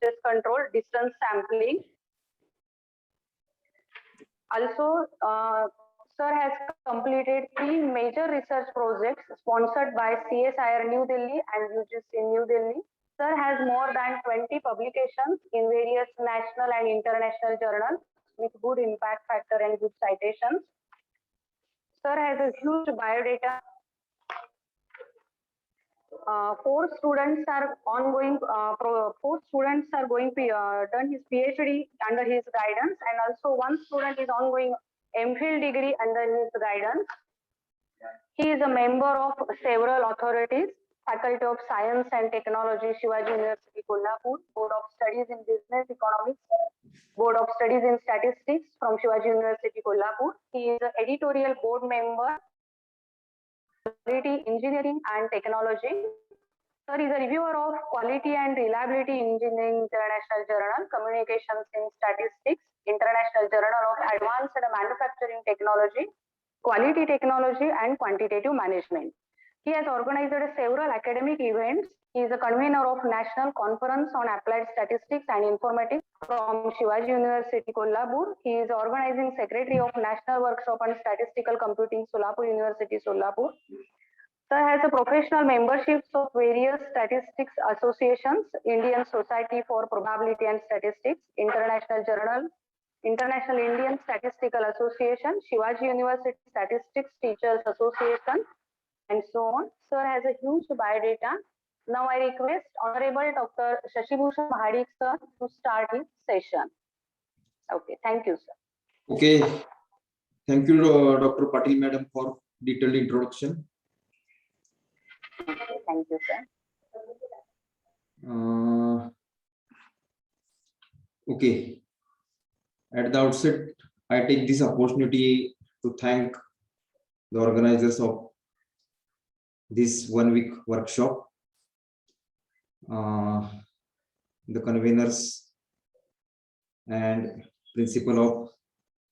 process control, distance sampling. Also, Sir has completed 3 major research projects sponsored by CSIR New Delhi and UGC New Delhi. Sir has more than 20 publications in various national and international journals with good impact factor and good citations. Sir has a huge biodata. 4 students are ongoing. 4 students are going to done his PhD under his guidance, and also 1 student is ongoing MPhil degree under his guidance. He is a member of several authorities: Faculty of Science and Technology, Shivaji University, Kolhapur; Board of Studies in Business Economics; Board of Studies in Statistics from Shivaji University, Kolhapur. He is an editorial board member, Quality Engineering and Technology. Sir is a reviewer of Quality and Reliability Engineering International Journal, Communications in Statistics, International Journal of Advanced Manufacturing Technology, Quality Technology and Quantitative Management. He has organized several academic events. He is a convener of National Conference on Applied Statistics and Informatics from Shivaji University, Kolhapur. He is organizing secretary of National Workshop on Statistical Computing, Solapur University, Solapur. Sir has a professional memberships of various statistics associations: Indian Society for Probability and Statistics, International Journal, International Indian Statistical Association, Shivaji University Statistics Teachers Association, and so on. Sir has a huge biodata. Now I request Honorable Dr. Shashibhushan Mahadik sir to start his session. Okay, thank you, sir. Okay, thank you, Dr. Patil madam, for detailed introduction. Thank you, sir. Okay, at the outset, I take this opportunity to thank the organizers of this 1-week workshop, the conveners and principal of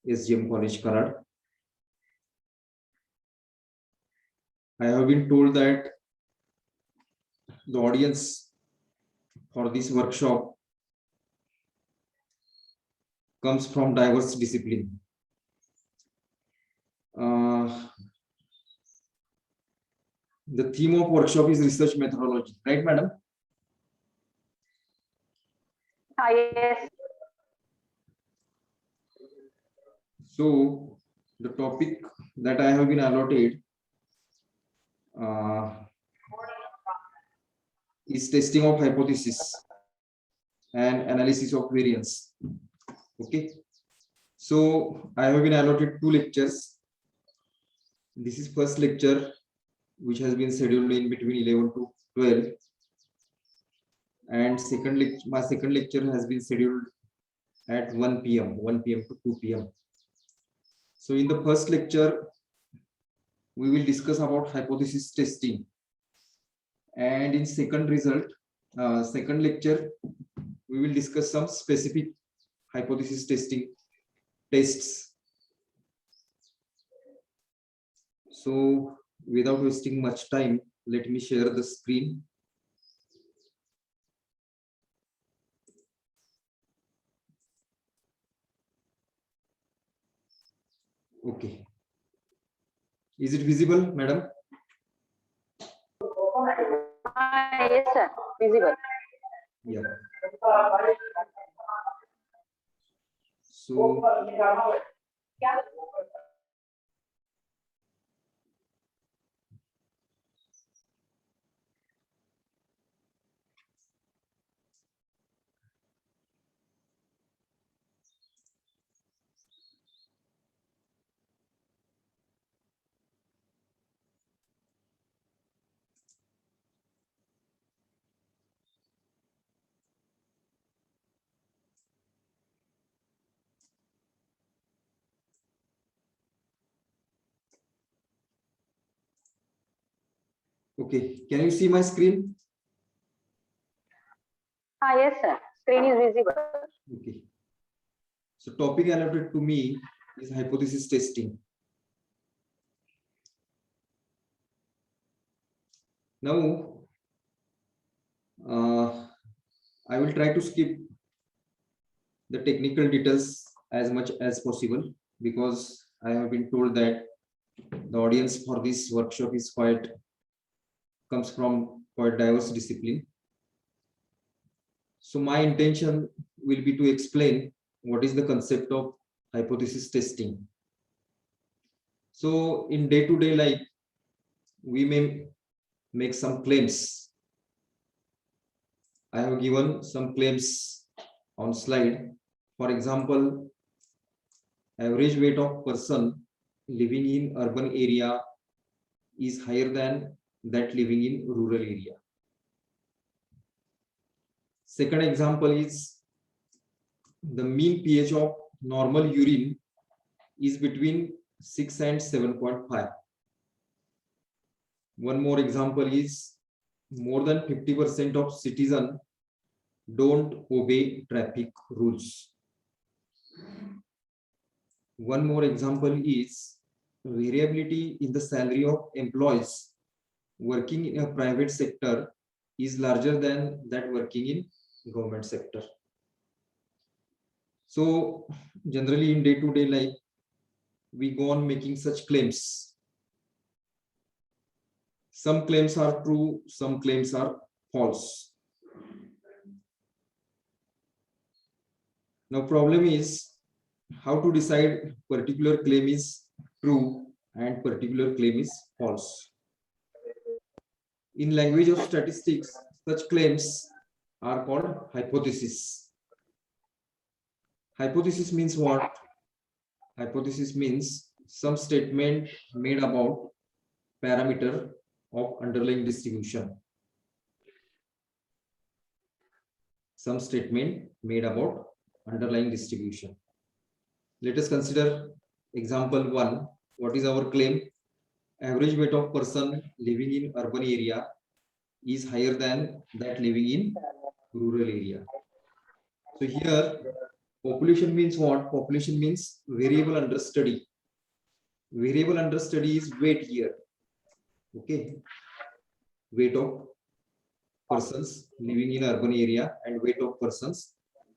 SGM College Karad. I have been told that the audience for this workshop comes from diverse discipline. The theme of workshop is research methodology, right, madam? Yes. So the topic that I have been allotted is testing of hypothesis and analysis of variance. Okay, so I have been allotted 2 lectures. This is first lecture, which has been scheduled in between 11 to 12, and my second lecture has been scheduled at 1 p.m. to 2 p.m. So in the first lecture, we will discuss about hypothesis testing, and in second lecture, we will discuss some specific hypothesis testing tests. So without wasting much time, let me share the screen. Okay. Is it visible, madam? Yes, sir. Visible. Yeah. So okay, can you see my screen? Yes, sir. Screen is visible. Okay. So topic allotted to me is hypothesis testing. Now, I will try to skip the technical details as much as possible because I have been told that the audience for this workshop is comes from quite diverse discipline. So my intention will be to explain what is the concept of hypothesis testing. So in day-to-day life, we may make some claims. I have given some claims on slide. For example, average weight of person living in urban area is higher than that living in rural area. Second example is the mean pH of normal urine is between 6 and 7.5. One more example is more than 50% of citizens don't obey traffic rules. One more example is variability in the salary of employees working in a private sector is larger than that working in government sector. So generally in day-to-day life, we go on making such claims. Some claims are true, some claims are false. Now problem is how to decide particular claim is true and particular claim is false. In language of statistics, such claims are called hypothesis. Hypothesis means what? Hypothesis means some statement made about parameter of underlying distribution. Some statement made about underlying distribution. Let us consider example 1. What is our claim? Average weight of person living in urban area is higher than that living in rural area. So here population means what? Population means variable under study. Variable under study is weight here. Okay. Weight of persons living in urban area and weight of persons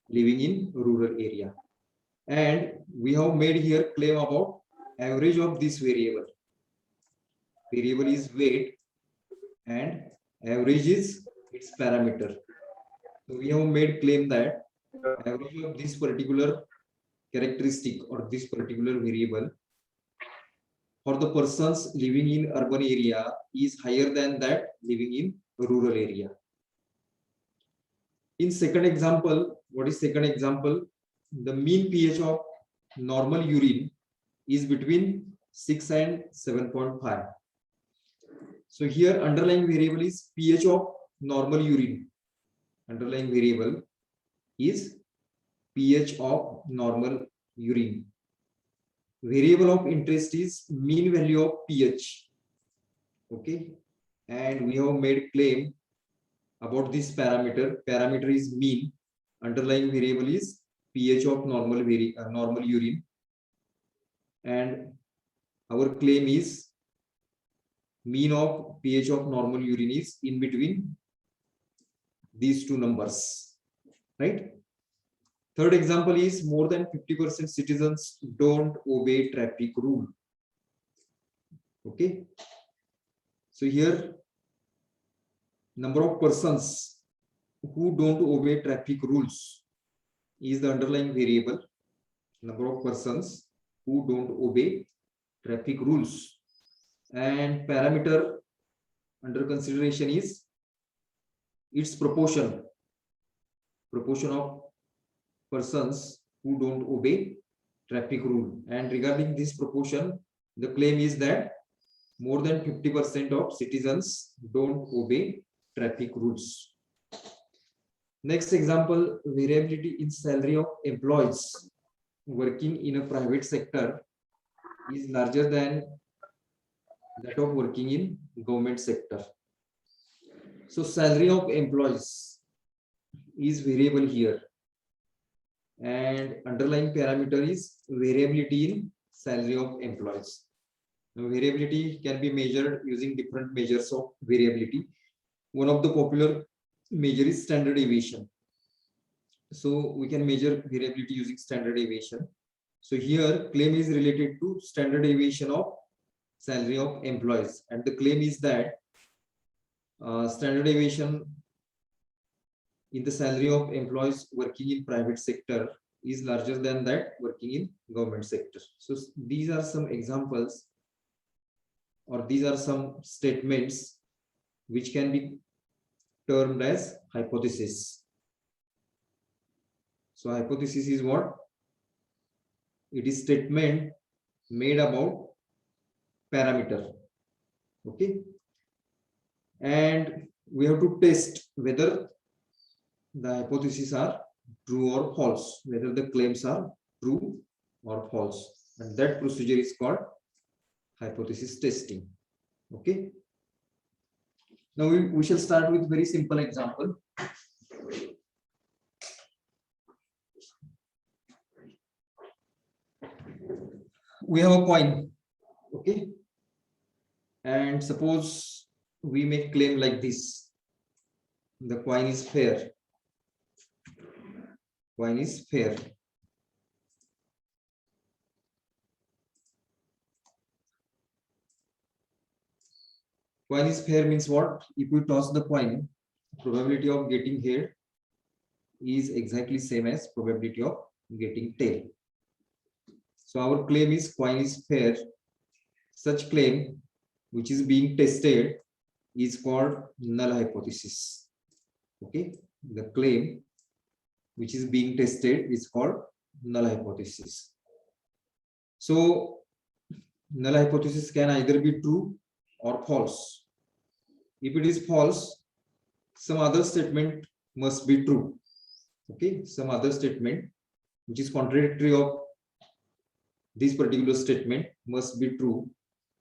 living in rural area. And we have made here claim about average of this variable. Variable is weight and average is its parameter. So we have made claim that average of this particular characteristic or this particular variable for the persons living in urban area is higher than that living in rural area. In second example, what is second example? The mean pH of normal urine is between 6 and 7.5. So here underlying variable is pH of normal urine. Underlying variable is pH of normal urine. Variable of interest is mean value of pH. Okay, and we have made claim about this parameter. Parameter is mean. Underlying variable is pH of normal urine, and our claim is mean of pH of normal urine is in between these two numbers, right? Third example is more than 50% citizens don't obey traffic rule. Okay, so here number of persons who don't obey traffic rules is the underlying variable. Number of persons who don't obey traffic rules, and parameter under consideration is its proportion of persons who don't obey traffic rule. And regarding this proportion, the claim is that more than 50% of citizens don't obey traffic rules. Next example, variability in salary of employees working in a private sector is larger than that of working in government sector. So salary of employees is variable here, and underlying parameter is variability in salary of employees. Now, variability can be measured using different measures of variability. One of the popular measure is standard deviation. So we can measure variability using standard deviation. So here claim is related to standard deviation of salary of employees, and the claim is that standard deviation in the salary of employees working in private sector is larger than that working in government sector. So these are some examples, or these are some statements which can be termed as hypothesis. So hypothesis is what? It is statement made about parameter. Okay. And we have to test whether the hypotheses are true or false, whether the claims are true or false. And that procedure is called hypothesis testing. Okay. Now we shall start with very simple example. We have a coin. Okay. And suppose we make claim like this. The coin is fair. Coin is fair. Coin is fair means what? If we toss the coin, probability of getting head is exactly same as probability of getting tail. So our claim is coin is fair. Such claim which is being tested is called null hypothesis. Okay, the claim which is being tested is called null hypothesis. So null hypothesis can either be true or false. If it is false, some other statement must be true. Okay, some other statement which is contradictory of this particular statement must be true.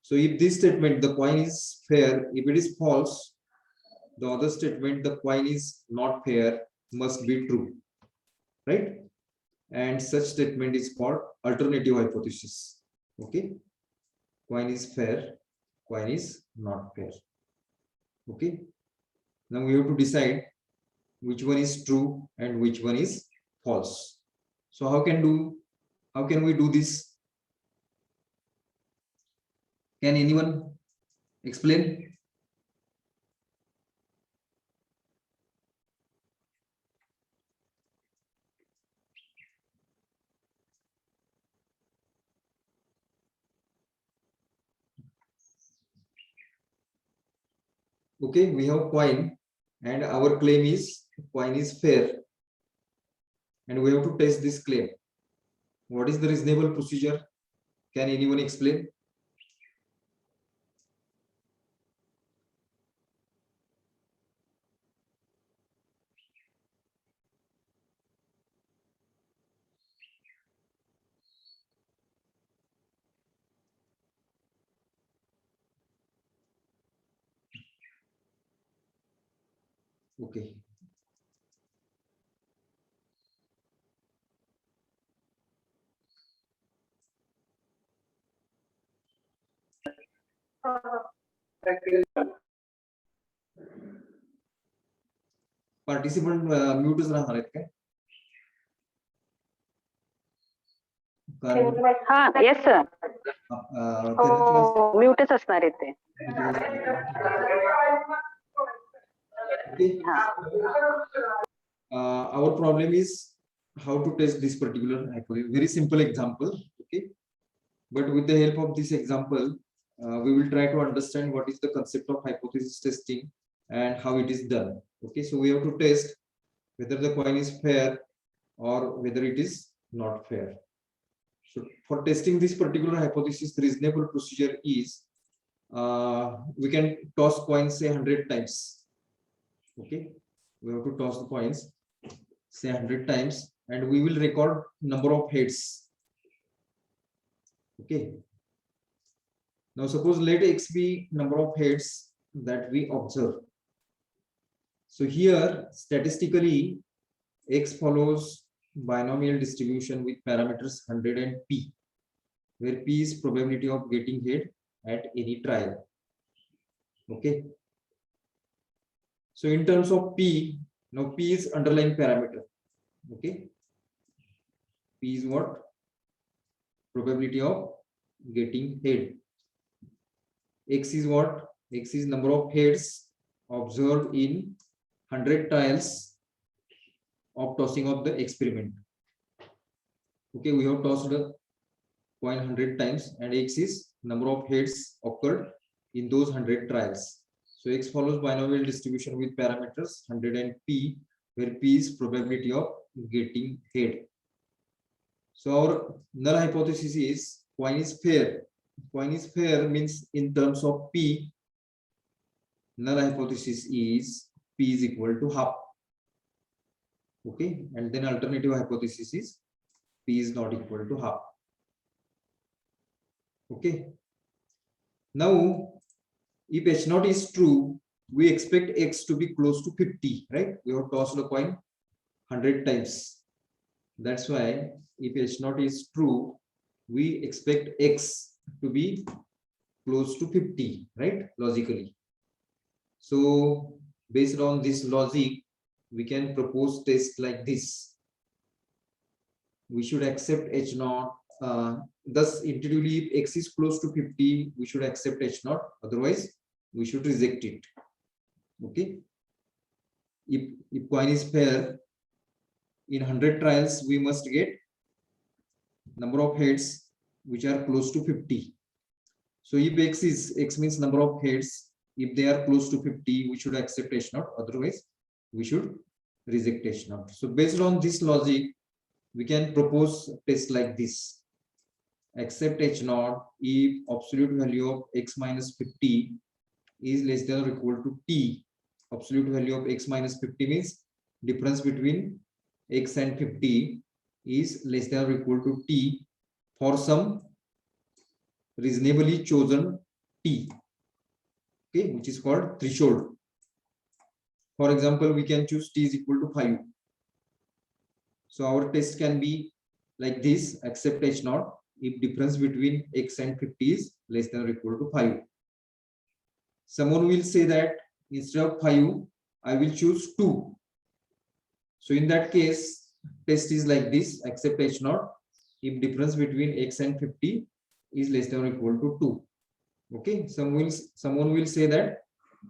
So if this statement, the coin is fair, if it is false, the other statement, the coin is not fair, must be true, right? And such statement is called alternative hypothesis. Okay, coin is fair, coin is not fair. Okay, now we have to decide which one is true and which one is false. So how can we do this? Can anyone explain? Okay, we have coin and our claim is coin is fair, and we have to test this claim. What is the reasonable procedure? Can anyone explain? Okay. Participant mute राहणार आहेत काय? कारण हा yes sir त्याच्यात म्यूटच असणार आहे ते. Okay. Our problem is how to test this particular hypothesis. Very simple example. Okay, but with the help of this example, we will try to understand what is the concept of hypothesis testing and how it is done. Okay, so we have to test whether the coin is fair or whether it is not fair. So for testing this particular hypothesis, the reasonable procedure is we can toss coins say 100 times. Okay, we have to toss the coins say 100 times and we will record number of heads. Okay, now suppose let x be number of heads that we observe. So here statistically x follows binomial distribution with parameters 100 and p, where p is probability of getting head at any trial. Okay, so in terms of p, now p is underlying parameter. Okay, P is what? Probability of getting head. X is what? X is number of heads observed in 100 trials of tossing of the experiment. Okay, we have tossed the coin 100 times, and X is number of heads occurred in those 100 trials. So X follows binomial distribution with parameters 100 and P, where P is probability of getting head. So our null hypothesis is coin is fair. Coin is fair means in terms of P, null hypothesis is P is equal to half. Okay, and then alternative hypothesis is P is not equal to half. Okay, now if H naught is true, we expect X to be close to 50, right? We have tossed the coin 100 times. That's why if H naught is true, we expect X to be close to 50, right? Logically. So based on this logic, we can propose test like this. We should accept H naught. Thus, intuitively, if X is close to 50, we should accept H naught. Otherwise, we should reject it. Okay. If coin is fair, in 100 trials, we must get number of heads which are close to 50. So if X means number of heads, if they are close to 50, we should accept H naught. Otherwise, we should reject H naught. So based on this logic, we can propose test like this. Accept H naught if absolute value of X minus 50 is less than or equal to T. Absolute value of X minus 50 means difference between X and 50 is less than or equal to T for some reasonably chosen T, okay, which is called threshold. For example, we can choose T is equal to 5. So our test can be like this: accept H naught if difference between X and 50 is less than or equal to 5. Someone will say that instead of 5, I will choose 2. So in that case, test is like this: accept H naught if difference between X and 50 is less than or equal to 2. Okay, someone will say that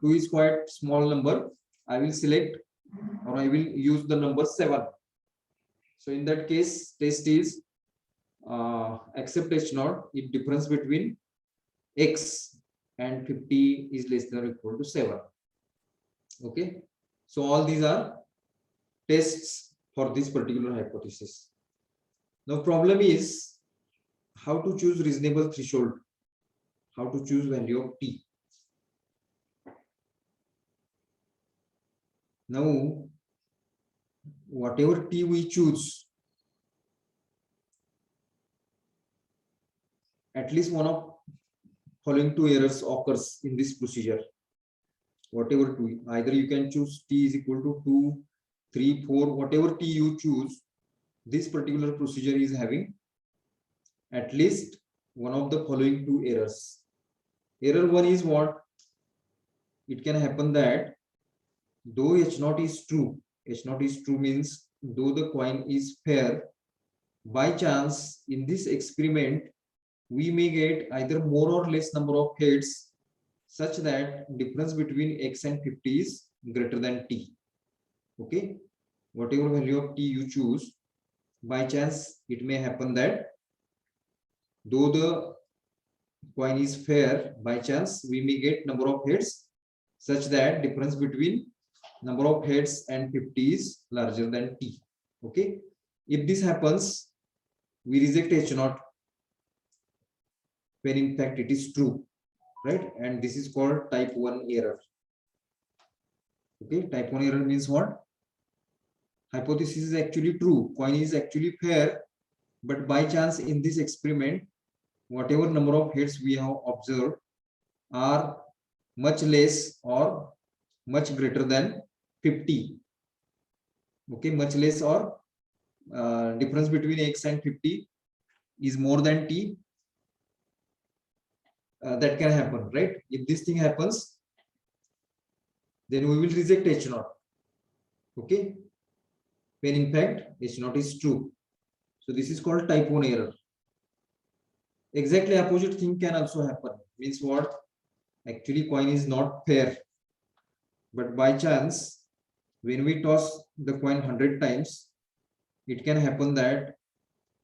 2 is quite small number. I will select or I will use the number 7. So in that case, test is accept H naught if difference between X and 50 is less than or equal to 7. Okay, so all these are tests for this particular hypothesis. Now problem is how to choose reasonable threshold, how to choose value of T. Now whatever T we choose, at least one of following two errors occurs in this procedure. Whatever two, either you can choose T is equal to 2, 3, 4, whatever T you choose, this particular procedure is having at least one of the following two errors. Error 1 is what? It can happen that though H naught is true means though the coin is fair, by chance in this experiment we may get either more or less number of heads such that difference between X and 50 is greater than T. Okay, whatever value of T you choose, by chance it may happen that though the coin is fair, by chance we may get number of heads such that difference between number of heads and 50 is larger than T. Okay, if this happens, we reject H naught when in fact it is true, right? And this is called type 1 error. Okay, type 1 error means what? Hypothesis is actually true, coin is actually fair, but by chance in this experiment, whatever number of heads we have observed are much less or much greater than 50. Okay, much less or difference between X and 50 is more than T. That can happen, right? If this thing happens, then we will reject H naught. Okay, when in fact H naught is true. So this is called type 1 error. Exactly opposite thing can also happen. Means what? Actually coin is not fair, but by chance when we toss the coin 100 times, it can happen that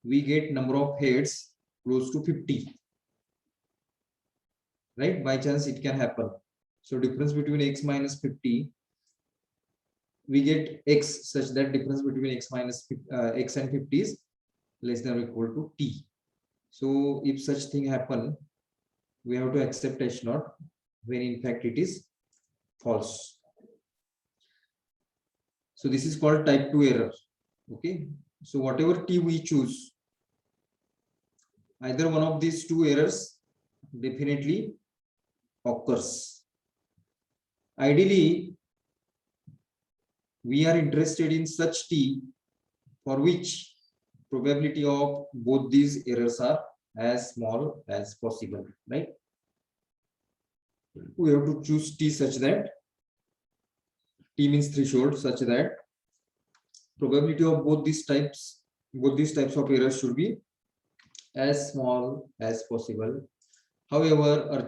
we get number of heads close to 50, right? By chance it can happen. So difference between x minus 50, we get x such that difference between x minus x and 50 is less than or equal to t. So if such thing happen, we have to accept H naught when in fact it is false. So this is called type 2 error. Okay. So whatever t we choose, either one of these two errors definitely occurs. Ideally, we are interested in such t for which probability of both these errors are as small as possible, right? We have to choose t such that t means threshold such that probability of both these types of errors should be as small as possible. However,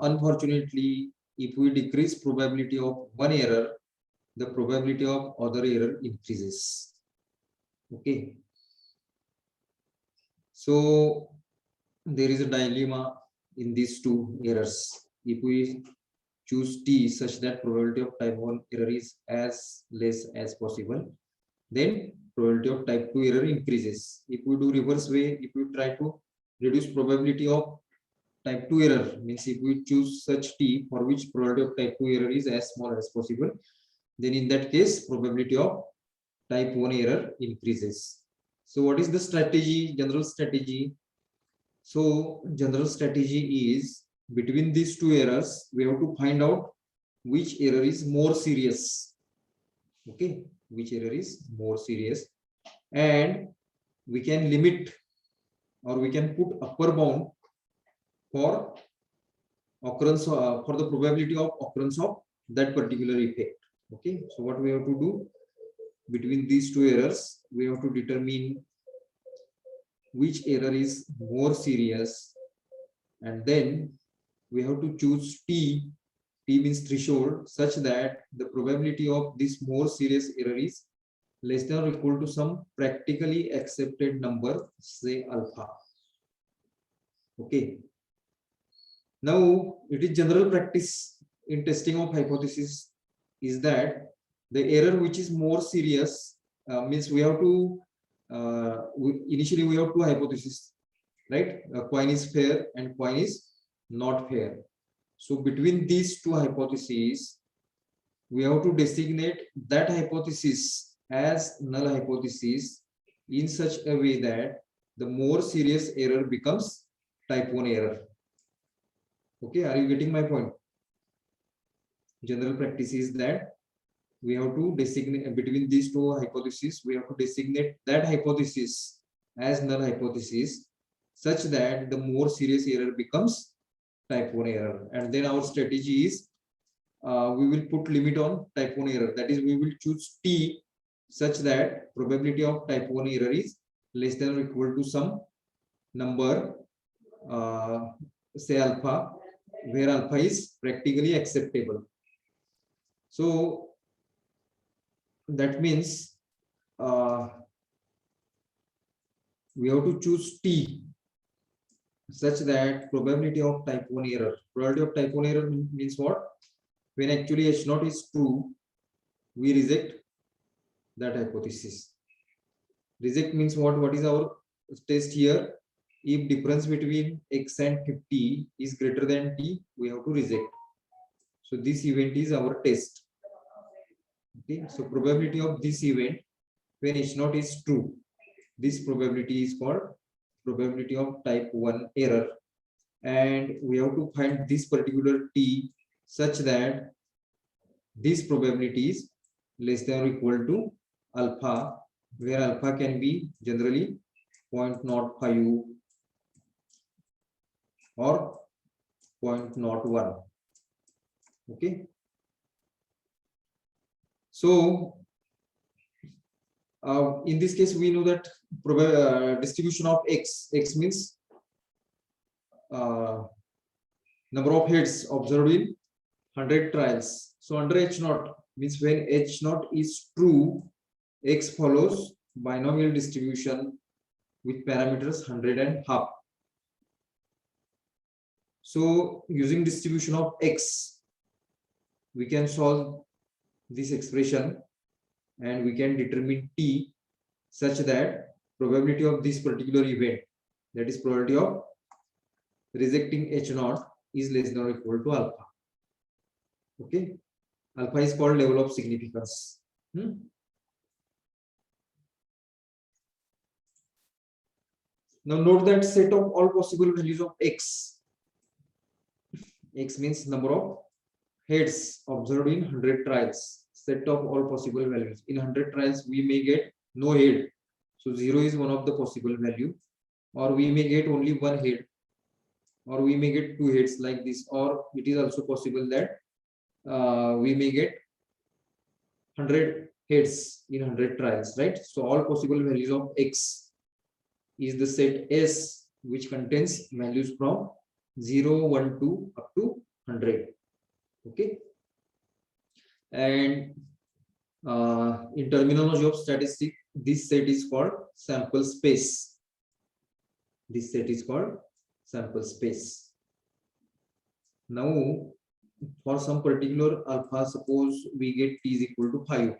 unfortunately, if we decrease probability of one error, the probability of other error increases. Okay. So there is a dilemma in these two errors. If we choose t such that probability of type 1 error is as less as possible, then probability of type 2 error increases. If we do reverse way, if we try to reduce probability of type 2 error, means if we choose such t for which probability of type 2 error is as small as possible, then in that case probability of type 1 error increases. So what is the strategy, general strategy? So general strategy is between these two errors, we have to find out which error is more serious. Okay, which error is more serious, and we can limit or we can put upper bound for occurrence for the probability of occurrence of that particular effect. Okay, so what we have to do between these two errors, we have to determine which error is more serious, and then we have to choose t. T means threshold, such that the probability of this more serious error is less than or equal to some practically accepted number, say alpha. Okay. Now it is general practice in testing of hypothesis is that the error which is more serious means we have to initially we have two hypotheses, right? Coin is fair and coin is not fair. So between these two hypotheses, we have to designate that hypothesis as null hypothesis in such a way that the more serious error becomes type 1 error. Okay, are you getting my point? General practice is that we have to designate between these two hypotheses, we have to designate that hypothesis as null hypothesis such that the more serious error becomes type 1 error. And then our strategy is we will put limit on type 1 error. That is, we will choose t such that probability of type 1 error is less than or equal to some number, say alpha, where alpha is practically acceptable. So that means we have to choose t such that probability of type 1 error. Probability of type 1 error means what? When actually H naught is true, we reject that hypothesis. Reject means what? What is our test here? If difference between x and 50 is greater than t, we have to reject. So this event is our test. Okay, so probability of this event when H naught is true, this probability is called probability of type 1 error, and we have to find this particular t such that this probability is less than or equal to alpha, where alpha can be generally 0.05 or 0.01. Okay, so In this case, we know that distribution of x means number of heads observed in 100 trials. So under H0 means when H0 is true, x follows binomial distribution with parameters 100 and half. So using distribution of x, we can solve this expression and we can determine t such that probability of this particular event, that is probability of rejecting H0, is less than or equal to alpha. Okay, alpha is called level of significance. Now note that set of all possible values of x means number of heads observed in 100 trials. Set of all possible values. In 100 trials, we may get no head. So 0 is one of the possible value, or we may get only one head, or we may get two heads like this, or it is also possible that we may get 100 heads in 100 trials, right? So all possible values of x is the set S, which contains values from 0, 1, 2 up to 100. Okay, and in terminology of statistics, this set is called sample space. This set is called sample space. Now, for some particular alpha, suppose we get t is equal to 5.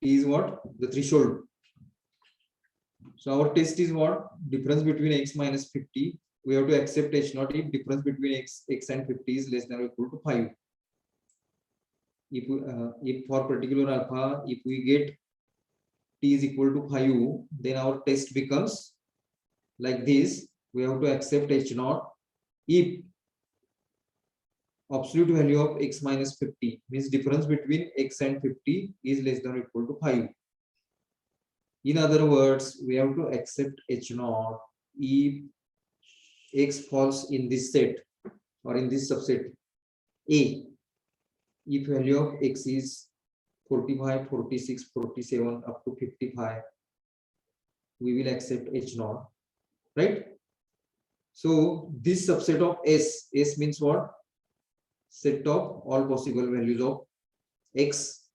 T is what? The threshold. So our test is what? Difference between x minus 50. We have to accept H0 if difference between x and 50 is less than or equal to 5. If for particular alpha, if we get t is equal to 5, then our test becomes like this. We have to accept H0 if absolute value of x minus 50, means difference between x and 50 is less than or equal to 5. In other words, we have to accept H0 if x falls in this set or in this subset A. If value of x is 45, 46, 47 up to 55, we will accept H0, right? So this subset of S means what? Set of all possible values of x,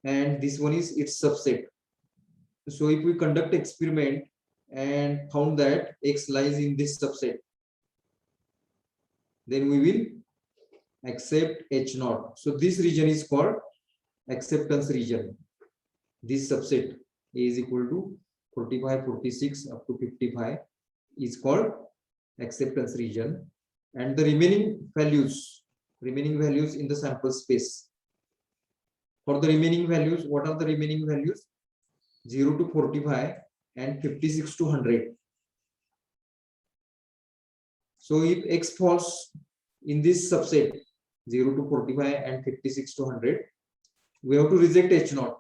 and this one is its subset. So if we conduct experiment and found that x lies in this subset, then we will accept H0. So this region is called acceptance region. This subset A is equal to 45, 46 up to 55 is called acceptance region, and the remaining values in the sample space. For the remaining values, what are the remaining values? 0 to 45 and 56 to 100. So if x falls in this subset 0 to 45 and 56 to 100, we have to reject H0.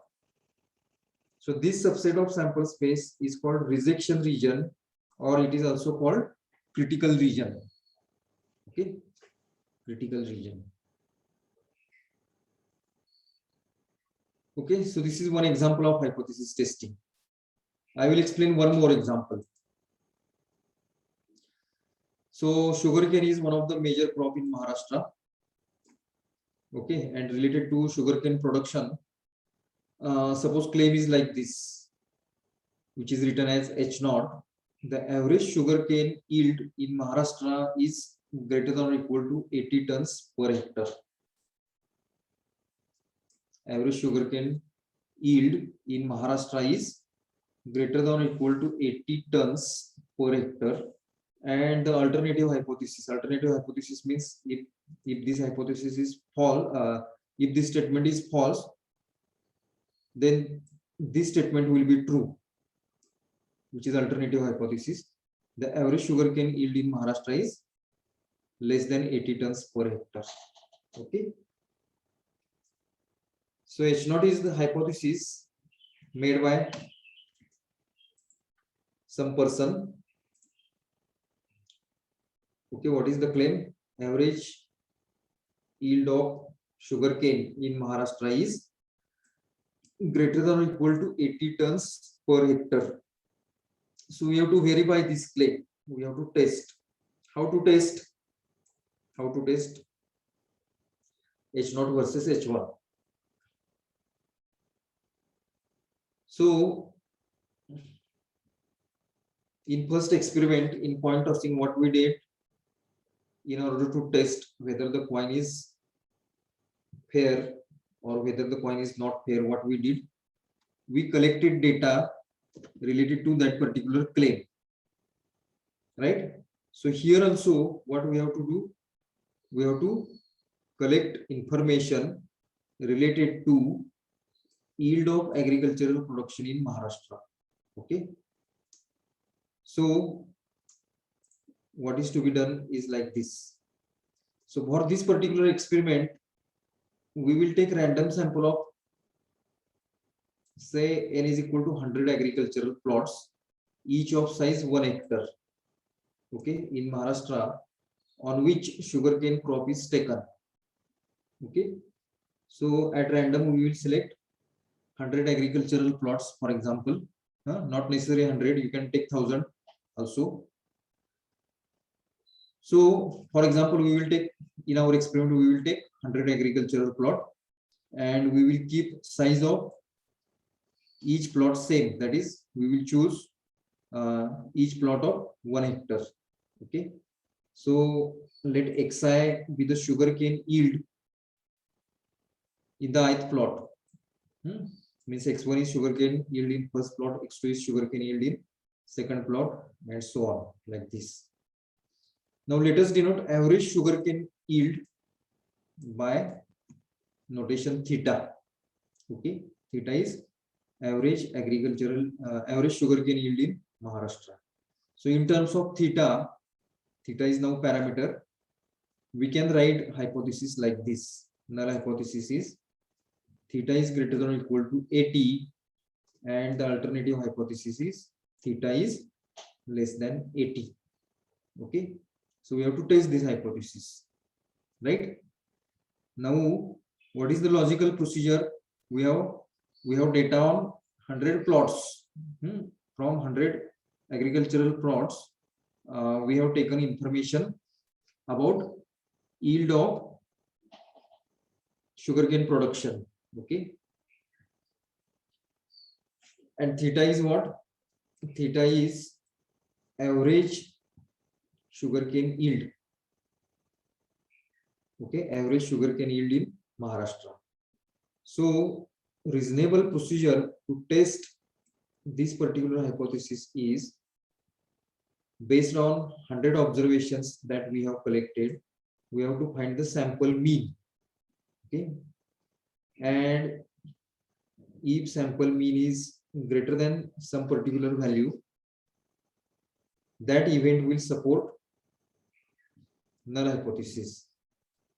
So this subset of sample space is called rejection region, or it is also called critical region. Okay, critical region. Okay, so this is one example of hypothesis testing. I will explain one more example. So sugarcane is one of the major crop in Maharashtra. Okay, and related to sugarcane production, suppose claim is like this, which is written as H0. The average sugarcane yield in Maharashtra is greater than or equal to 80 tons per hectare. Average sugarcane yield in Maharashtra is greater than or equal to 80 tons per hectare. And the alternative hypothesis means if this hypothesis is false, if this statement is false, then this statement will be true, which is alternative hypothesis. The average sugarcane yield in Maharashtra is less than 80 tons per hectare. Okay. So H0 is the hypothesis made by some person. Okay, what is the claim? Average yield of sugarcane in Maharashtra is greater than or equal to 80 tons per hectare. So we have to verify this claim. We have to test. How to test? How to test H0 versus H1? So in first experiment, in point testing, what we did in order to test whether the coin is fair or whether the coin is not fair, what we did, we collected data related to that particular claim, right? So here also what we have to do, we have to collect information related to yield of agricultural production in Maharashtra. Okay, so what is to be done is like this. So for this particular experiment, we will take random sample of, say, n is equal to 100 agricultural plots, each of size 1 hectare, okay, in Maharashtra, on which sugarcane crop is taken. Okay, so at random we will select 100 agricultural plots, for example, not necessarily 100, you can take 1000 also. So for example, we will take, in our experiment, we will take 100 agricultural plot, and we will keep size of each plot same, that is, we will choose each plot of 1 hectare. Okay, so let xi be the sugarcane yield in the ith plot. Means x1 is sugarcane yield in first plot, x2 is sugarcane yield in second plot, and so on, like this. Now let us denote average sugarcane yield by notation theta. Okay, theta is average agricultural average sugarcane yield in Maharashtra. So in terms of theta, theta is now parameter. We can write hypothesis like this. Null hypothesis is theta is greater than or equal to 80, and the alternative hypothesis is theta is less than 80. Okay, so we have to test this hypothesis, right? Now what is the logical procedure? We have data on 100 plots. From 100 agricultural plots, we have taken information about yield of sugarcane production. Okay, and theta is what? Theta is average sugarcane yield. Okay, average sugarcane yield in Maharashtra. So reasonable procedure to test this particular hypothesis is based on 100 observations that we have collected. We have to find the sample mean. Okay, and if sample mean is greater than some particular value, that event will support null hypothesis.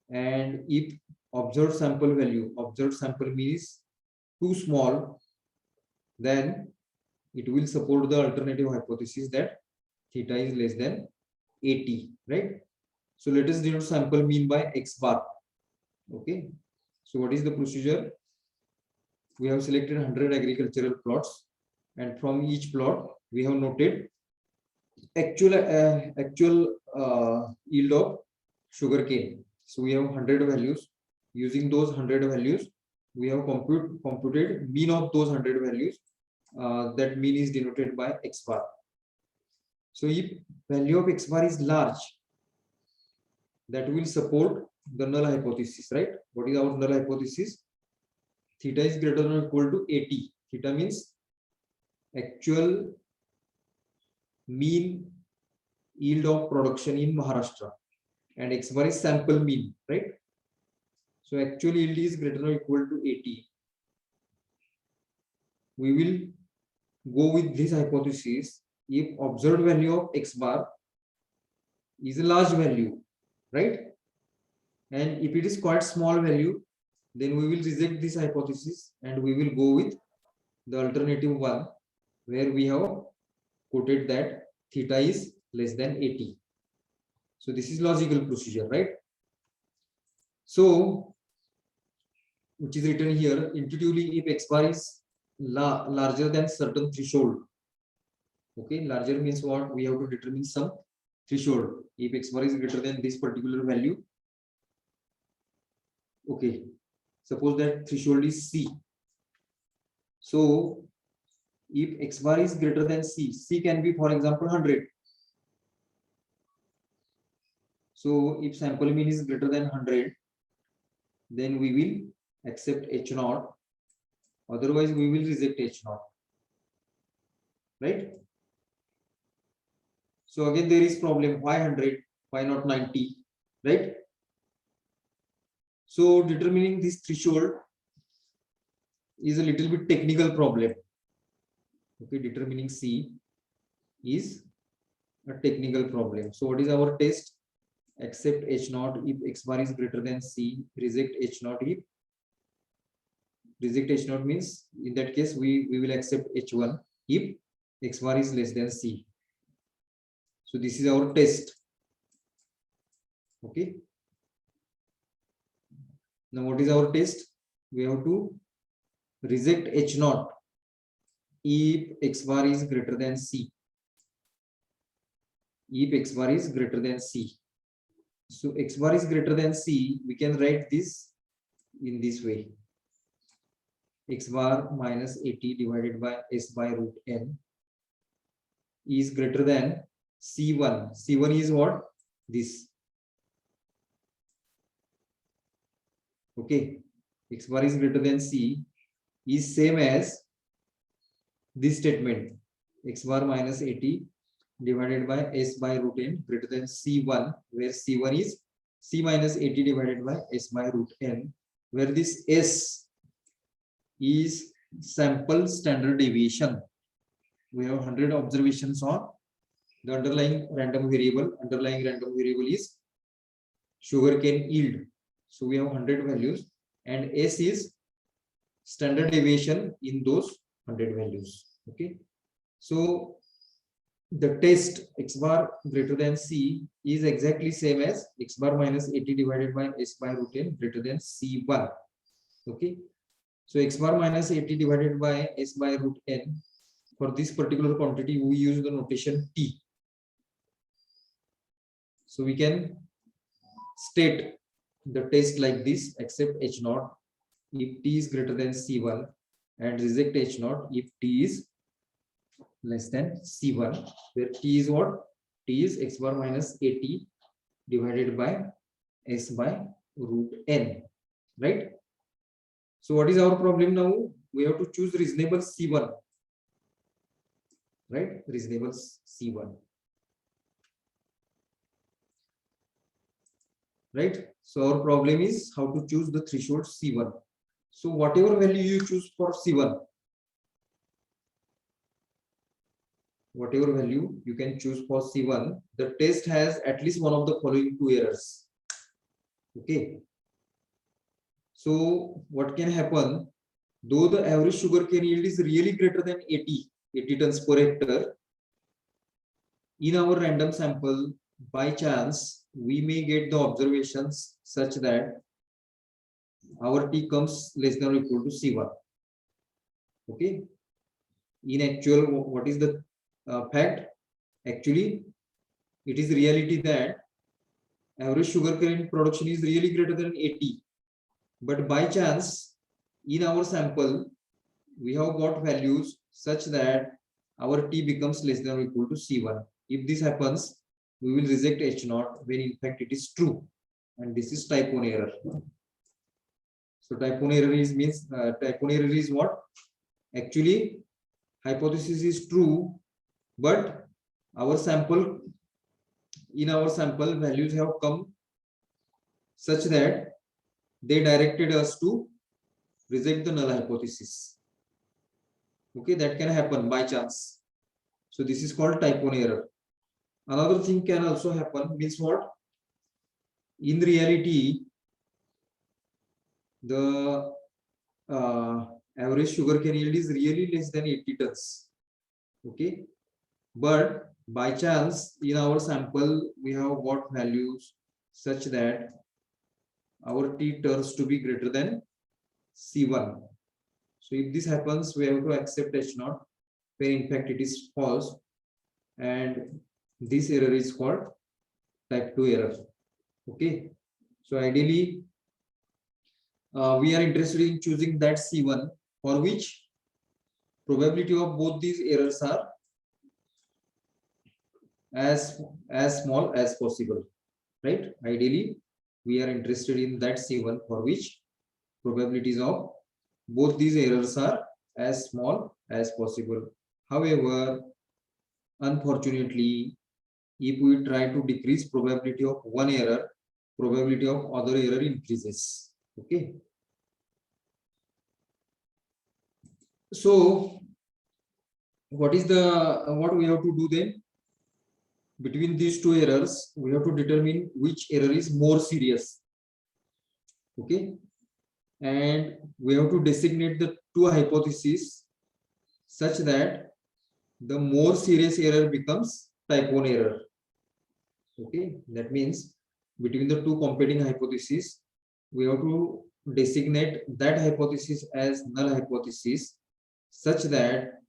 And if observed sample mean is too small, then it will support the alternative hypothesis that theta is less than 80, right? So let us denote sample mean by x bar. Okay, so what is the procedure? We have selected 100 agricultural plots, and from each plot we have noted actual yield of sugarcane. So we have 100 values. Using those 100 values, we have computed mean of those 100 values. That mean is denoted by x bar. So if value of x bar is large, that will support the null hypothesis, right? What is our null hypothesis? Theta is greater than or equal to 80. Theta means actual mean yield of production in Maharashtra, and x bar is sample mean, right? So actual yield is greater than or equal to 80. We will go with this hypothesis if observed value of x bar is a large value, right? And if it is quite small value, then we will reject this hypothesis and we will go with the alternative one, where we have quoted that theta is less than 80. So this is logical procedure, right? So which is written here intuitively, if x bar is larger than certain threshold. Okay, larger means what? We have to determine some threshold. If x bar is greater than this particular value, okay, suppose that threshold is c. So if x bar is greater than c can be, for example, 100. So if sample mean is greater than 100, then we will accept h naught, otherwise we will reject h naught, right? So again there is problem, why 100, why not 90, right? So determining this threshold is a little bit technical problem. Okay, determining c is a technical problem. So what is our test? Accept h naught if x bar is greater than c, reject h naught if, reject h naught means in that case we will accept h1 if x bar is less than c. So this is our test. Okay, now what is our test? We have to reject h naught if x bar is greater than c, if x bar is greater than c. So x bar is greater than c, we can write this in this way: x bar minus 80 divided by s by root n is greater than c1. C1 is what? This. Okay, x bar is greater than c is same as this statement: x bar minus 80 divided by s by root n greater than c1, where c1 is c minus 80 divided by s by root n, where this s is sample standard deviation. We have 100 observations on the underlying random variable. Underlying random variable is sugarcane yield. So we have 100 values, and s is standard deviation in those 100 values. Okay, so the test x bar greater than c is exactly same as x bar minus 80 divided by s by root n greater than c1. Okay, so x bar minus 80 divided by s by root n, for this particular quantity we use the notation t. So we can state the test like this: accept h naught if t is greater than c1 and reject h naught if t is less than c1, where t is what? T is x bar minus 80 divided by s by root n, right? So what is our problem now? We have to choose reasonable c1, right? Reasonable c1, right? So our problem is how to choose the threshold c1. So whatever value you choose for c1, whatever value you can choose for c1, the test has at least one of the following two errors. Okay, so what can happen? Though the average sugarcane yield is really greater than 80 tons per hectare, in our random sample, by chance we may get the observations such that our t comes less than or equal to c1. Okay, in actual, what is the fact? Actually, it is reality that average sugarcane production is really greater than 80, but by chance in our sample we have got values such that our t becomes less than or equal to c1. If this happens, we will reject h naught when in fact it is true, and this is type 1 error. So type 1 error is means type 1 error is what? Actually hypothesis is true, but our sample, in our sample values have come such that they directed us to reject the null hypothesis. Okay, that can happen by chance. So this is called type 1 error. Another thing can also happen, means what? In reality, the average sugarcane yield is really less than 80 tons. Okay, but by chance in our sample we have got values such that our t turns to be greater than C1. So if this happens, we have to accept H0, when in fact it is false, and this error is called type 2 error. Okay, so ideally we are interested in choosing that C1 for which probability of both these errors are as small as possible, right? Ideally we are interested in that C1 for which probabilities of both these errors are as small as possible. However, unfortunately, if we try to decrease probability of one error, probability of other error increases. Okay, so what is the what we have to do then? Between these two errors, we have to determine which error is more serious. Okay, and we have to designate the two hypotheses such that the more serious error becomes type 1 error. Okay, that means between the two competing hypotheses, we have to designate that hypothesis as null hypothesis such that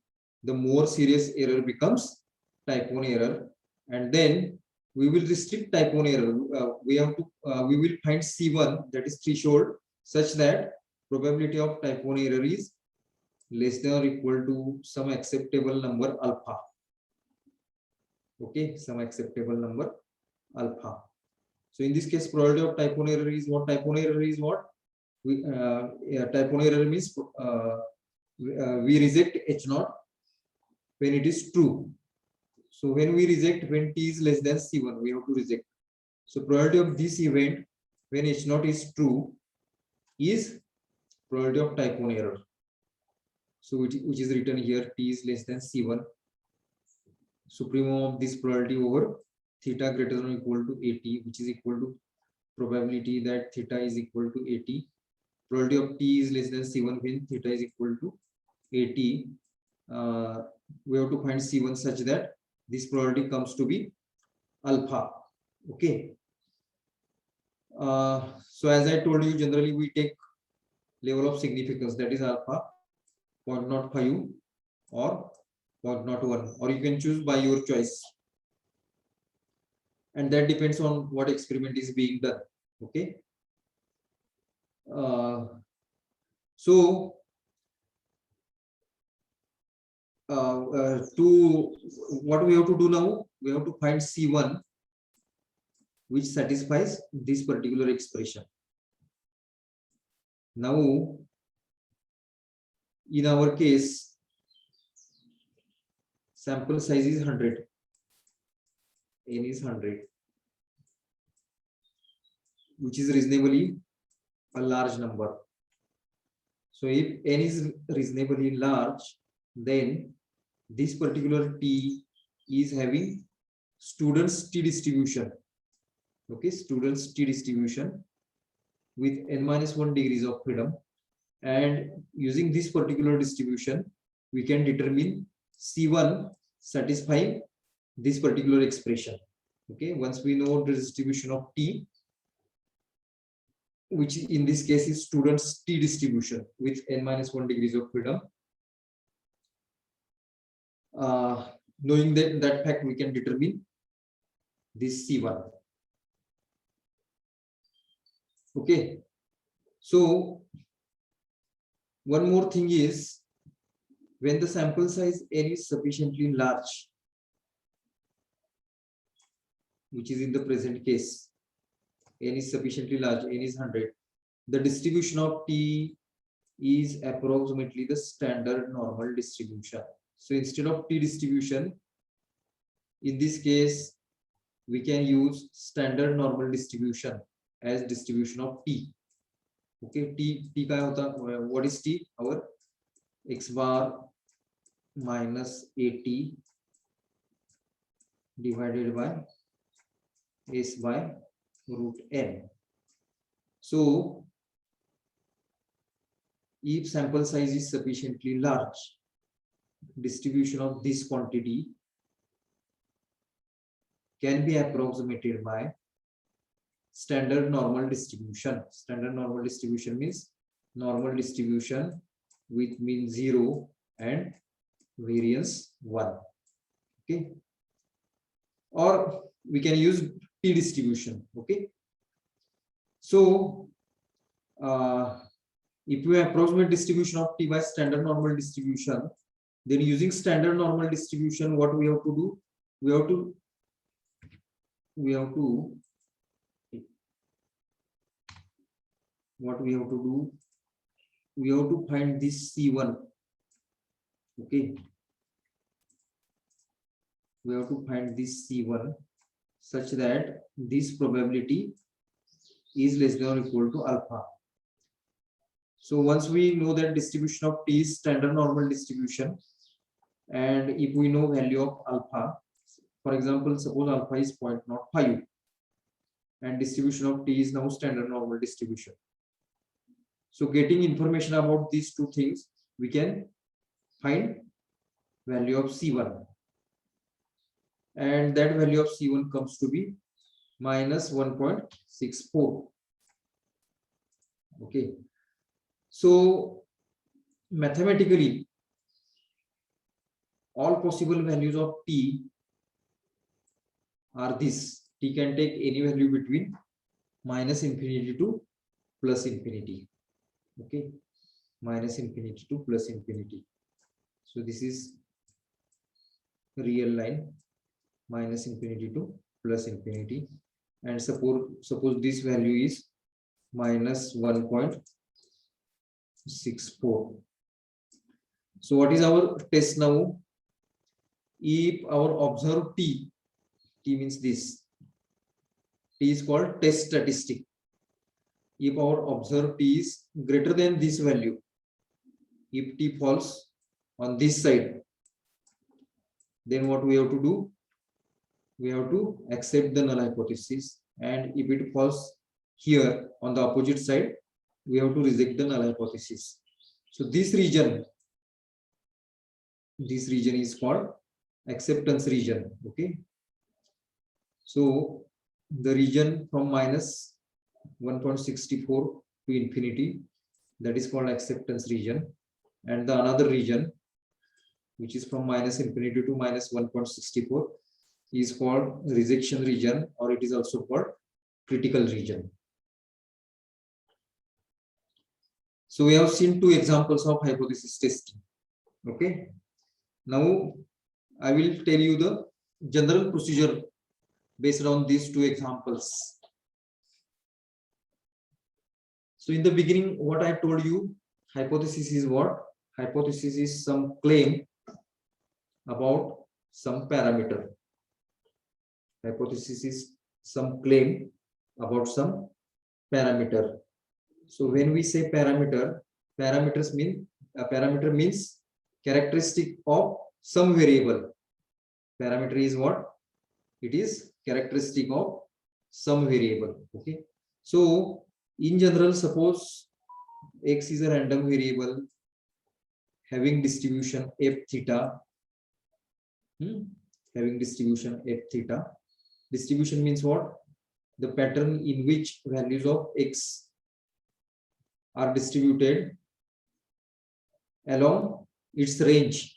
the more serious error becomes type 1 error, and then we will restrict type 1 error. We will find C1, that is threshold, such that probability of type 1 error is less than or equal to some acceptable number alpha. Okay, some acceptable number alpha. So in this case, probability of type 1 error is what? Type 1 error is what? Type 1 error means we reject H0 when it is true. So when we reject when t is less than C1, we have to reject. So probability of this event when H0 is true is probability of type 1 error. So which is written here, t is less than C1. Supremum of this probability over theta greater than or equal to 80, which is equal to probability that theta is equal to 80. Probability of t is less than C1 when theta is equal to 80. We have to find C1 such that this probability comes to be alpha. Okay. So as I told you, generally we take level of significance, that is alpha 0.05 or 0.01, or you can choose by your choice, and that depends on what experiment is being done. Okay. So to what we have to do now, we have to find C1 which satisfies this particular expression. Now in our case, sample size is 100, n is 100, which is reasonably a large number. So if n is reasonably large, then this particular t is having students t distribution. Okay, students t distribution with n-1 degrees of freedom, and using this particular distribution we can determine C1 satisfying this particular expression. Okay, once we know the distribution of t, which in this case is students t distribution with n-1 degrees of freedom, knowing that fact, we can determine this C1. Okay, so one more thing is, when the sample size n is sufficiently large, which is in the present case, n is sufficiently large, n is 100, the distribution of t is approximately the standard normal distribution. So instead of t distribution, in this case we can use standard normal distribution as distribution of t. Okay, t काय होता, what is t? Our x bar minus 80 divided by s by root n. So if sample size is sufficiently large, distribution of this quantity can be approximated by standard normal distribution. Standard normal distribution means normal distribution with mean 0 and variance 1. Okay, or we can use t distribution. Okay, so if we approximate distribution of t by standard normal distribution, then using standard normal distribution, what we have to do? We have to what we have to do? We have to find this C1. Okay, we have to find this C1 such that this probability is less than or equal to alpha. So once we know that distribution of t is standard normal distribution, and if we know value of alpha, for example, suppose alpha is 0.05 and distribution of t is now standard normal distribution. So getting information about these two things, we can find value of C1, and that value of C1 comes to be minus 1.64. Okay, so mathematically all possible values of t are this. T can take any value between minus infinity to plus infinity. Okay, minus infinity to plus infinity. So this is real line, minus infinity to plus infinity, and suppose this value is minus 1.64. So what is our test now? If our observed t means this, t is called test statistic. If our observed t is greater than this value, if t falls on this side, then what we have to do? We have to accept the null hypothesis, and if it falls here on the opposite side, we have to reject the null hypothesis. So this region is called acceptance region. Okay, so the region from minus 1.64 to infinity, that is called acceptance region, and the another region which is from minus infinity to minus 1.64 is called rejection region, or it is also called critical region. So we have seen two examples of hypothesis testing. Okay, now I will tell you the general procedure based on these two examples. So in the beginning, what I told you, hypothesis is what? Hypothesis is some claim about some parameter. Hypothesis is some claim about some parameter. So when we say parameter, parameter means characteristic of some variable. Parameter is what? It is characteristic of some variable. Okay, so in general, suppose x is a random variable having distribution f theta, having distribution f theta. Distribution means what? The pattern in which values of x are distributed along its range.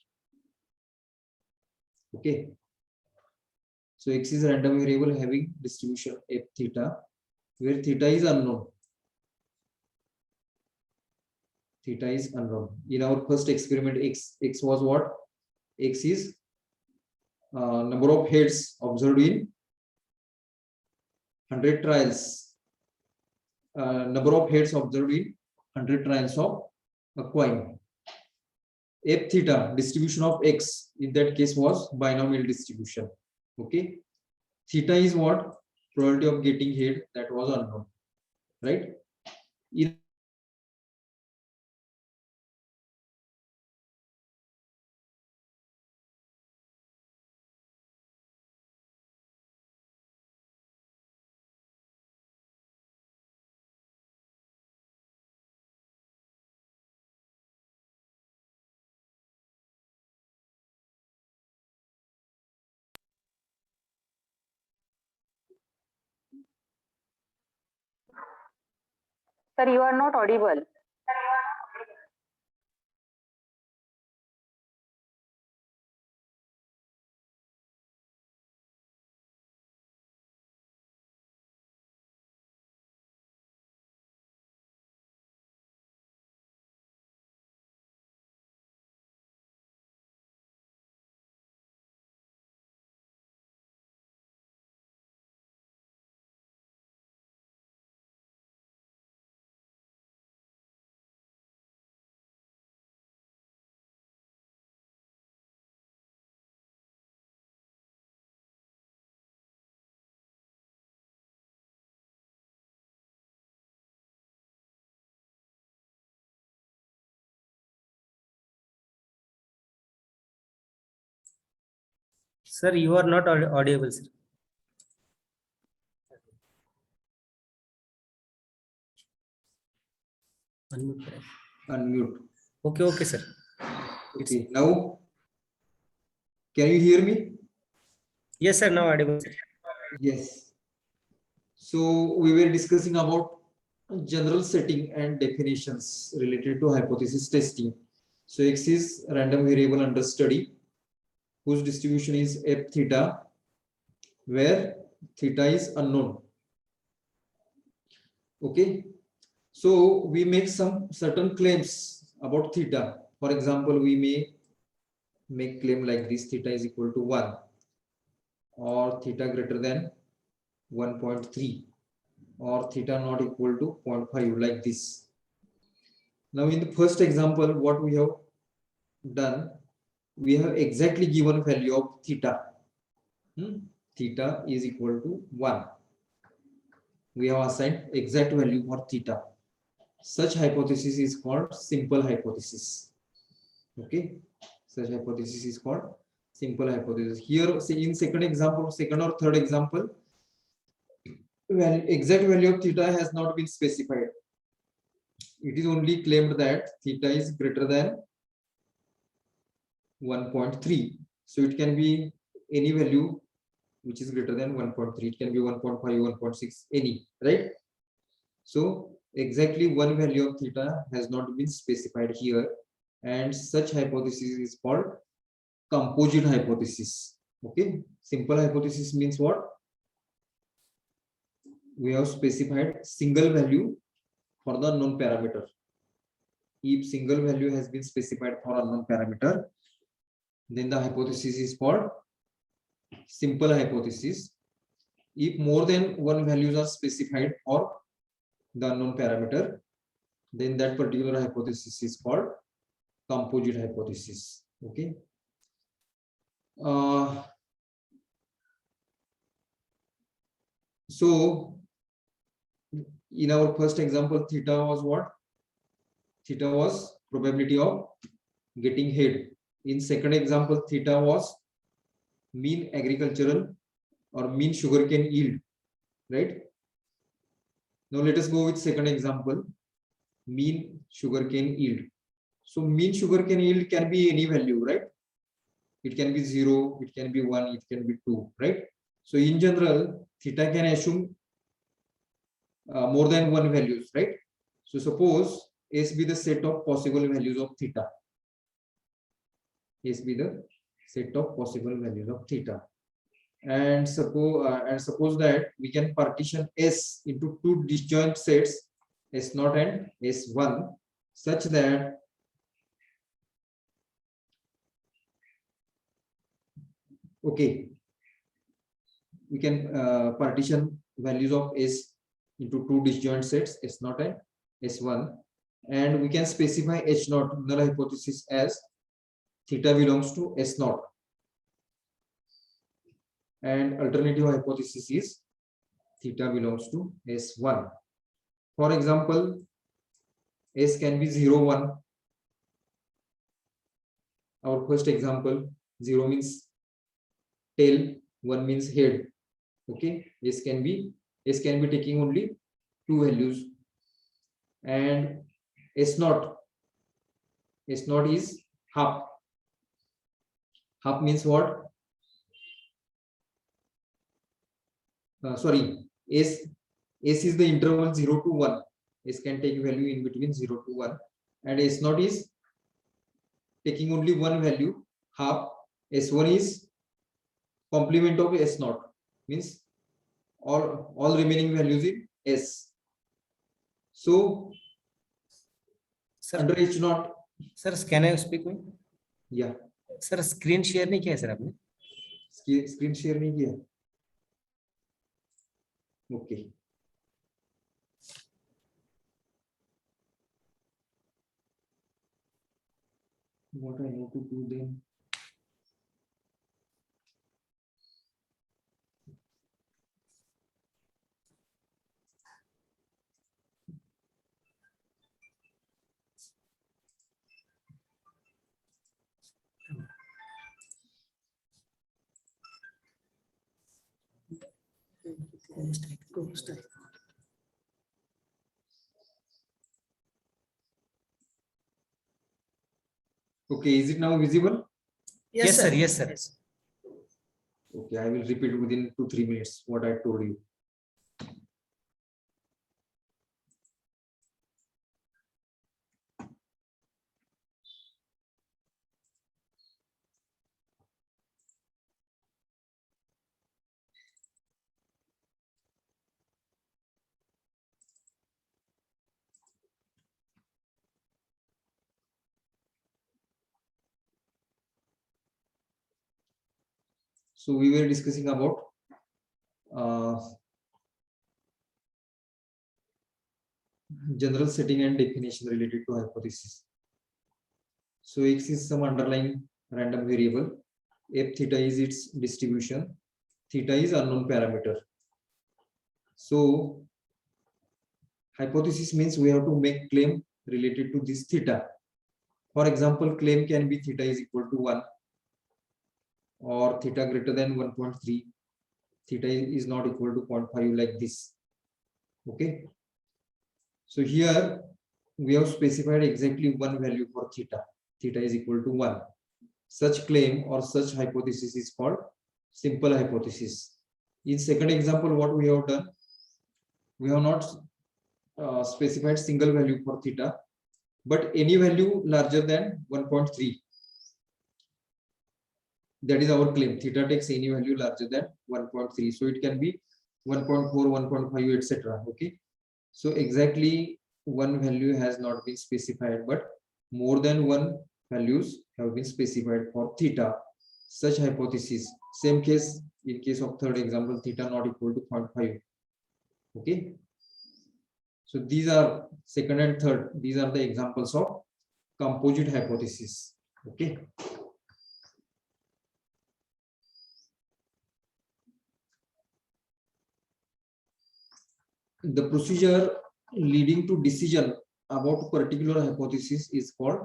Okay, so x is a random variable having distribution f theta, where theta is unknown. Theta is unknown. In our first experiment, x was what? X is number of heads observed in 100 trials. Number of heads observed in 100 trials of a coin. F theta, distribution of x, in that case was binomial distribution. Okay, theta is what? Probability of getting head, that was unknown, right? Sir, you are not audible. Sir, you are not audible, sir. Unmute. Unmute. Okay, okay, sir. Okay, now can you hear me? Yes, sir. Now audible, sir. Yes. So we were discussing about general setting and definitions related to hypothesis testing. So X is random variable under study whose distribution is f theta, where theta is unknown. Okay. So we make some certain claims about theta. For example, we may make claim like this: theta is equal to 1 or theta greater than 1.3 or theta not equal to 0.5, like this. Now in the first example, what we have done, we have exactly given value of theta. Theta is equal to 1. We have assigned exact value for theta. Such hypothesis is called simple hypothesis. Okay, such hypothesis is called simple hypothesis. Here, say in second example, second or third example, exact value of theta has not been specified. It is only claimed that theta is greater than 1.3. So it can be any value which is greater than 1.3. It can be 1.5, 1.6, any, right? So exactly one value of theta has not been specified here, and such hypothesis is called composite hypothesis. Okay, simple hypothesis means what? We have specified single value for the unknown parameter. If single value has been specified for unknown parameter, then the hypothesis is called simple hypothesis. If more than one values are specified for the unknown parameter, then that particular hypothesis is called composite hypothesis. Okay. So in our first example, theta was what? Theta was probability of getting head. In second example, theta was mean agricultural or mean sugarcane yield, right? Now let us go with second example, mean sugarcane yield. So mean sugarcane yield can be any value, right? It can be 0, it can be 1, it can be 2, right? So in general, theta can assume more than one values, right? So suppose S be the set of possible values of theta. S be the set of possible values of theta. And suppose that we can partition S into two disjoint sets, S0 and S1, such that okay, we can partition values of S into two disjoint sets, S0 and S1, and we can specify H0, null hypothesis, as theta belongs to S0, and alternative hypothesis is theta belongs to S1. For example, S can be 0, 1. Our first example, 0 means tail, 1 means head. Okay, S can be taking only two values, and S0 is half. Half means what? Sorry, S is the interval 0 to 1. S can take value in between 0 to 1, and S0 is taking only one value, half. S1 is complement of S0, means all remaining values in S. So Sir, under H0, sir, can I speak में? yeah, sir screen share नहीं किया sir आपने? Screen share नहीं किया. Okay. What I have to do then? Okay, is it now visible? Yes, sir. Yes, sir. Okay, I will repeat within 2-3 minutes what I told you. So we were discussing about general setting and definition related to hypothesis. So X is some underlying random variable. F theta is its distribution. Theta is unknown parameter. So hypothesis means we have to make claim related to this theta. For example, claim can be theta is equal to 1 or theta greater than 1.3. Theta is not equal to 0.5 like this. Okay. So here we have specified exactly one value for theta. Theta is equal to 1. Such claim or such hypothesis is called simple hypothesis. In second example, what we have done, we have not specified single value for theta, but any value larger than 1.3. That is our claim. Theta takes any value larger than 1.3. So it can be 1.4, 1.5, etc. Okay. So exactly one value has not been specified, but more than one values have been specified for theta. Such hypothesis. Same case in case of third example, theta not equal to 0.5. Okay. So these are second and third. These are the examples of composite hypothesis. Okay. The procedure leading to decision about particular hypothesis is called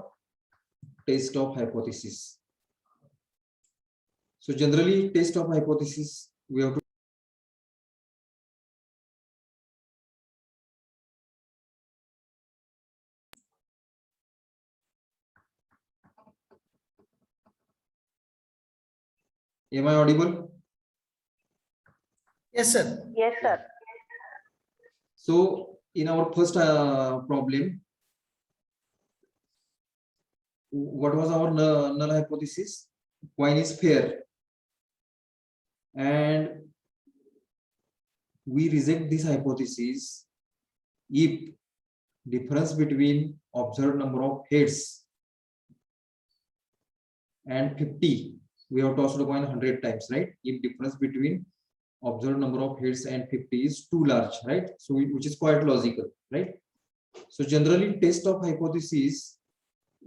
test of hypothesis. So generally, test of hypothesis we have to Am I audible? Yes, sir. Yes, sir. So in our first problem, what was our null hypothesis? Coin is fair, and we reject this hypothesis if difference between observed number of heads and 50, we have tossed the coin 100 times, right? If difference between observed number of heads and 50 is too large, right? So which is quite logical, right? So generally test of hypothesis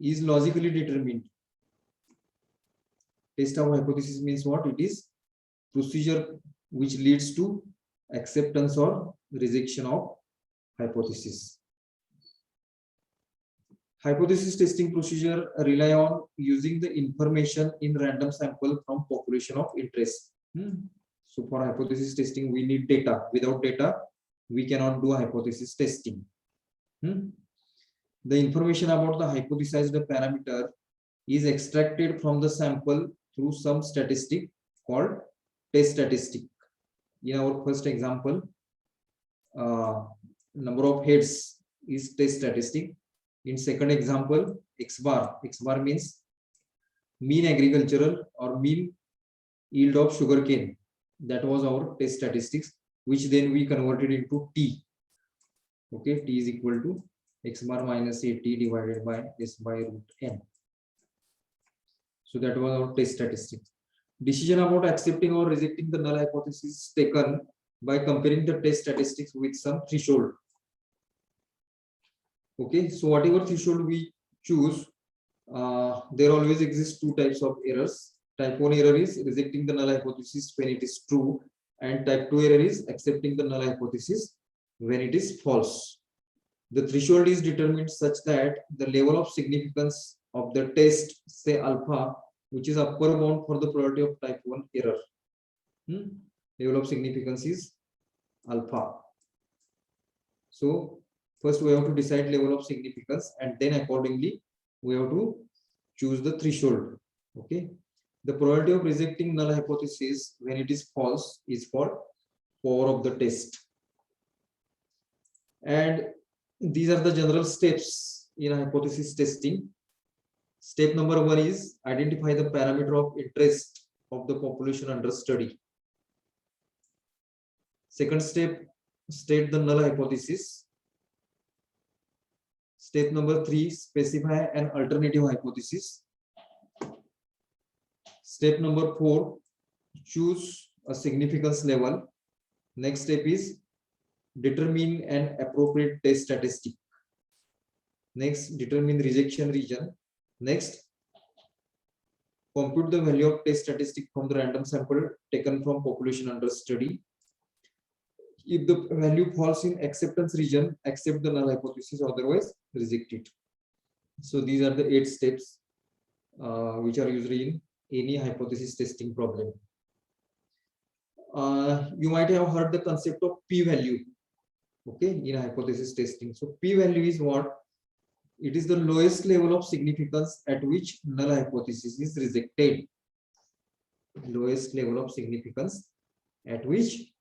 is logically determined. Test of hypothesis means what? It is procedure which leads to acceptance or rejection of hypothesis. Hypothesis testing procedure rely on using the information in random sample from population of interest. So for hypothesis testing, we need data. Without data, we cannot do hypothesis testing. The information about the hypothesized parameter is extracted from the sample through some statistic called test statistic. In our first example, number of heads is test statistic. In second example, X bar means mean agricultural or mean yield of sugarcane. That was our test statistics, which then we converted into T. Okay, T is equal to X bar minus AT divided by S by root N. So that was our test statistics. Decision about accepting or rejecting the null hypothesis is taken by comparing the test statistics with some threshold. Okay, so whatever threshold we choose, there always exists two types of errors. Type 1 error is rejecting the null hypothesis when it is true, and type 2 error is accepting the null hypothesis when it is false. The threshold is determined such that the level of significance of the test, say alpha, which is upper bound for the probability of type 1 error. Level of significance is alpha. So first we have to decide level of significance, and then accordingly we have to choose the threshold. Okay. The probability of rejecting null hypothesis when it is false is called power of the test. And these are the general steps in hypothesis testing. Step number 1 is identify the parameter of interest of the population under study. Second step, state the null hypothesis. Step number 3, specify an alternative hypothesis. Step number 4, choose a significance level. Next step is determine an appropriate test statistic. Next, determine rejection region. Next, compute the value of test statistic from the random sample taken from population under study. If the value falls in acceptance region, accept the null hypothesis, otherwise reject it. So these are the 8 steps which are usually in any hypothesis testing problem. You might have heard the concept of p-value, okay, in hypothesis testing. So p-value is what? It is the lowest level of significance at which null hypothesis is rejected. Lowest level of significance at which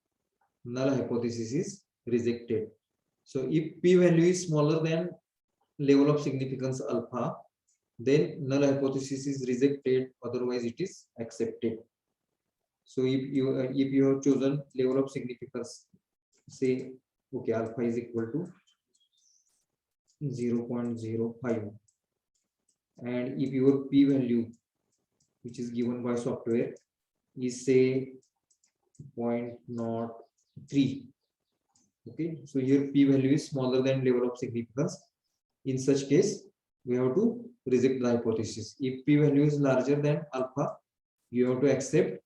null hypothesis is rejected. So if p-value is smaller than level of significance alpha, then null hypothesis is rejected, otherwise it is accepted. So if you have chosen level of significance, say okay, alpha is equal to 0.05, and if your p-value which is given by software is say 0.03, okay, so here p-value is smaller than level of significance. In such case, we have to reject the hypothesis. If p-value is larger than alpha, you have to accept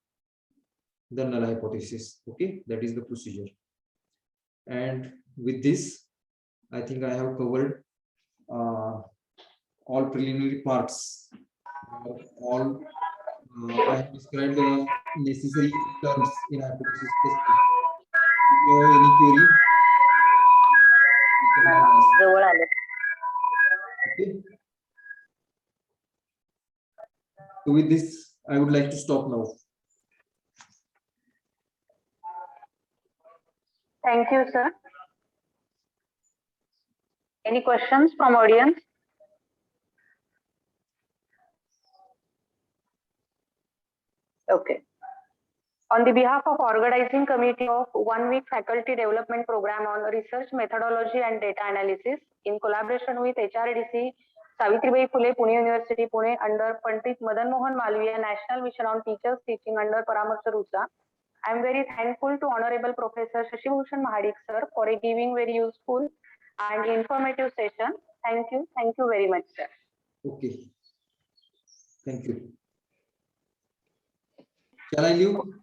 the null hypothesis. Okay, that is the procedure. And with this, I think I have covered all preliminary parts. All I have described the necessary terms in hypothesis testing. If you have any query, you can now ask. Okay. So with this, I would like to stop now. Thank you, sir. Any questions from audience? Okay. On the behalf of organizing committee of 1 week faculty development program on research methodology and data analysis in collaboration with HRDC, Savitribai Phule, Pune University, Pune, under Pandit Madan Mohan Malviya National Mission on Teachers Teaching under Paramarsha Rusa. I am very thankful to Honorable Professor Shashi Bhushan Mahadik sir for a giving very useful and informative session. Thank you very much, sir. Okay. Thank you. Shall I leave?